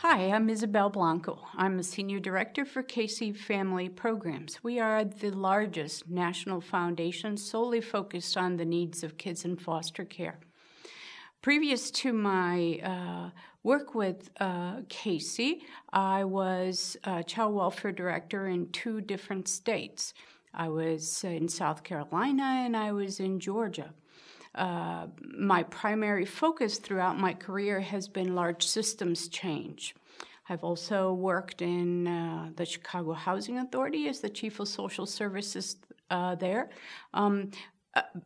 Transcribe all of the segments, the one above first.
Hi, I'm Isabel Blanco. I'm a Senior Director for Casey Family Programs. We are the largest national foundation solely focused on the needs of kids in foster care. Previous to my work with Casey, I was Child Welfare Director in 2 different states. I was in South Carolina and I was in Georgia. My primary focus throughout my career has been large systems change. I've also worked in the Chicago Housing Authority as the Chief of Social Services there.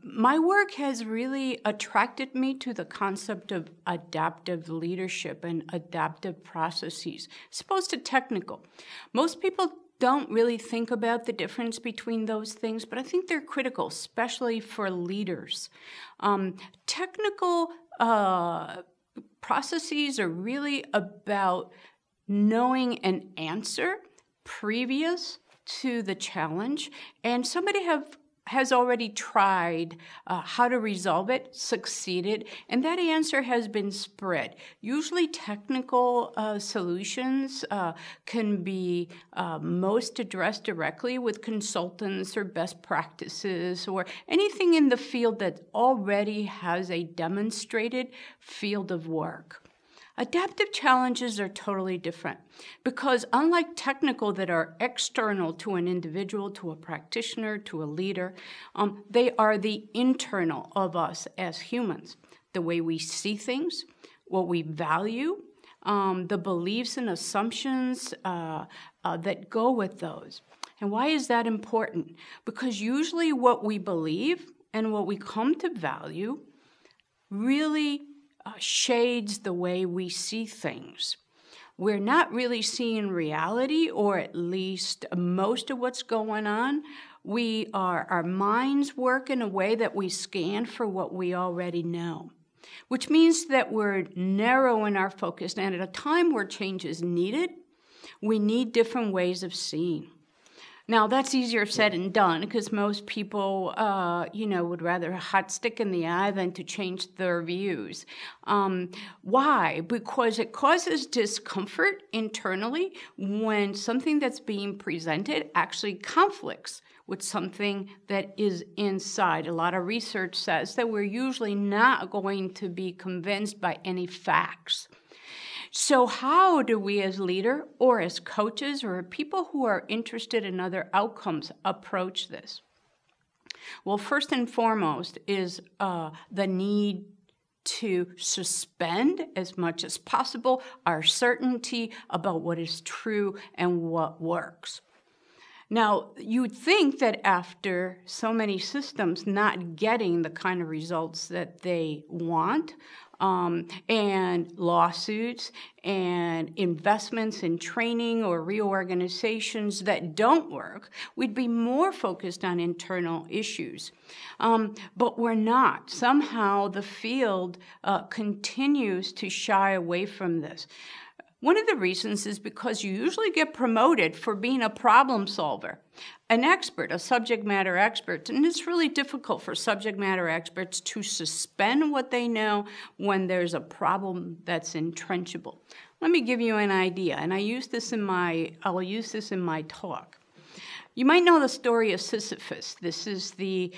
My work has really attracted me to the concept of adaptive leadership and adaptive processes, as opposed to technical. Most people don't really think about the difference between those things, but I think they're critical, especially for leaders. Technical processes are really about knowing an answer previous to the challenge, and somebody has already tried how to resolve it, succeeded, and that answer has been spread. Usually technical solutions can be most addressed directly with consultants or best practices or anything in the field that already has a demonstrated field of work. Adaptive challenges are totally different because unlike technical that are external to an individual, to a practitioner, to a leader, they are the internal of us as humans. The way we see things, what we value, the beliefs and assumptions that go with those. And why is that important? Because usually what we believe and what we come to value really shades the way we see things. We're not really seeing reality, or at least most of what's going on. Our minds work in a way that we scan for what we already know, which means that we're narrow in our focus. And at a time where change is needed, we need different ways of seeing. Now, that's easier said than done because most people, would rather a hot stick in the eye than to change their views. Why? Because it causes discomfort internally when something that's being presented actually conflicts with something that is inside. A lot of research says that we're usually not going to be convinced by any facts. So how do we as leader or as coaches or people who are interested in other outcomes approach this? Well, first and foremost is the need to suspend as much as possible our certainty about what is true and what works. Now, you'd think that after so many systems not getting the kind of results that they want, and lawsuits and investments in training or reorganizations that don't work, we'd be more focused on internal issues. But we're not. Somehow the field continues to shy away from this. One of the reasons is because you usually get promoted for being a problem solver, an expert, a subject matter expert, and it's really difficult for subject matter experts to suspend what they know when there's a problem that's entrenchable. Let me give you an idea, and I'll use this in my talk. You might know the story of Sisyphus. This is the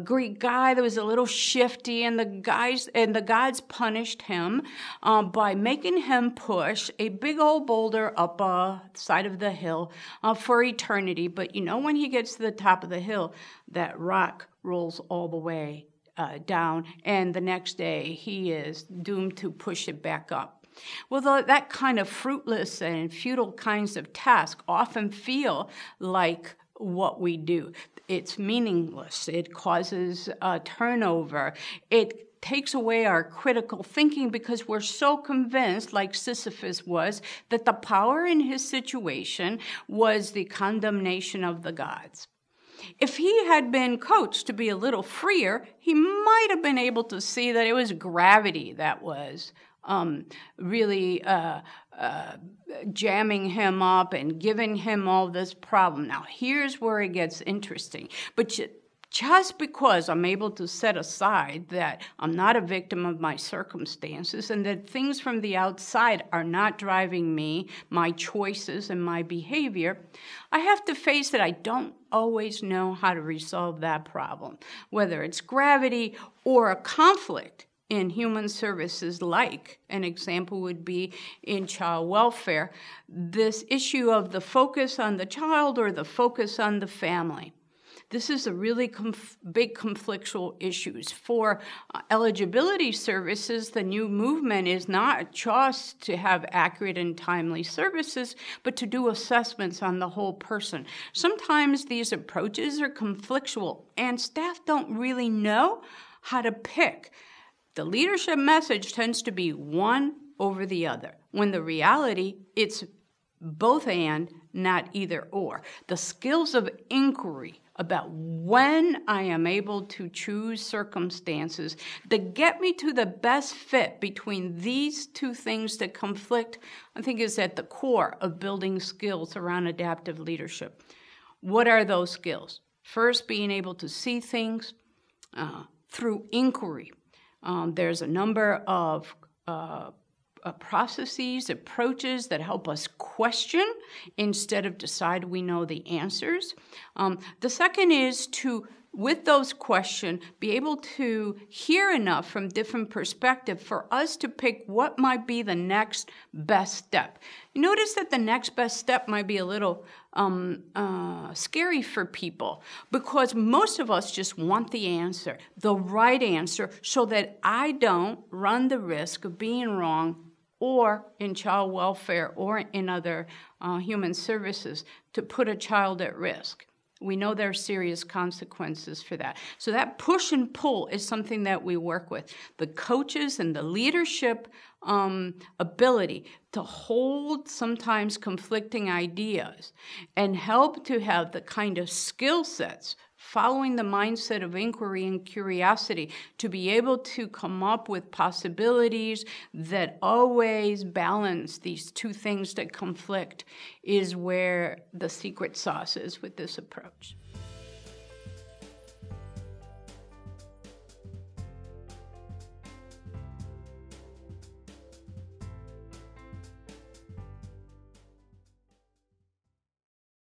Greek guy that was a little shifty, and the gods punished him by making him push a big old boulder up a side of the hill for eternity. But when he gets to the top of the hill, that rock rolls all the way down, and the next day he is doomed to push it back up. Well, that kind of fruitless and futile kinds of tasks often feel like what we do. It's meaningless. It causes turnover. It takes away our critical thinking because we're so convinced, like Sisyphus was, that the power in his situation was the condemnation of the gods. If he had been coached to be a little freer, he might have been able to see that it was gravity that was really jamming him up and giving him all this problem. Now, here's where it gets interesting. But just because I'm able to set aside that I'm not a victim of my circumstances and that things from the outside are not driving me, my choices, and my behavior, I have to face that I don't always know how to resolve that problem, whether it's gravity or a conflict in human services, like an example would be in child welfare, this issue of the focus on the child or the focus on the family. This is a really big conflictual issues. For eligibility services, the new movement is not just to have accurate and timely services, but to do assessments on the whole person. Sometimes these approaches are conflictual, and staff don't really know how to pick. The leadership message tends to be one over the other, when the reality, it's both and, not either or. The skills of inquiry about when I am able to choose circumstances that get me to the best fit between these two things that conflict, I think is at the core of building skills around adaptive leadership. What are those skills? First, being able to see things through inquiry. There's a number of processes, approaches that help us question instead of decide we know the answers. The second is to, with those questions, be able to hear enough from different perspectives for us to pick what might be the next best step. You notice that the next best step might be a little scary for people because most of us just want the answer, the right answer, so that I don't run the risk of being wrong or in child welfare or in other human services to put a child at risk. We know there are serious consequences for that. So that push and pull is something that we work with. The coaches and the leadership ability to hold sometimes conflicting ideas and help to have the kind of skill sets following the mindset of inquiry and curiosity to be able to come up with possibilities that always balance these two things that conflict is where the secret sauce is with this approach.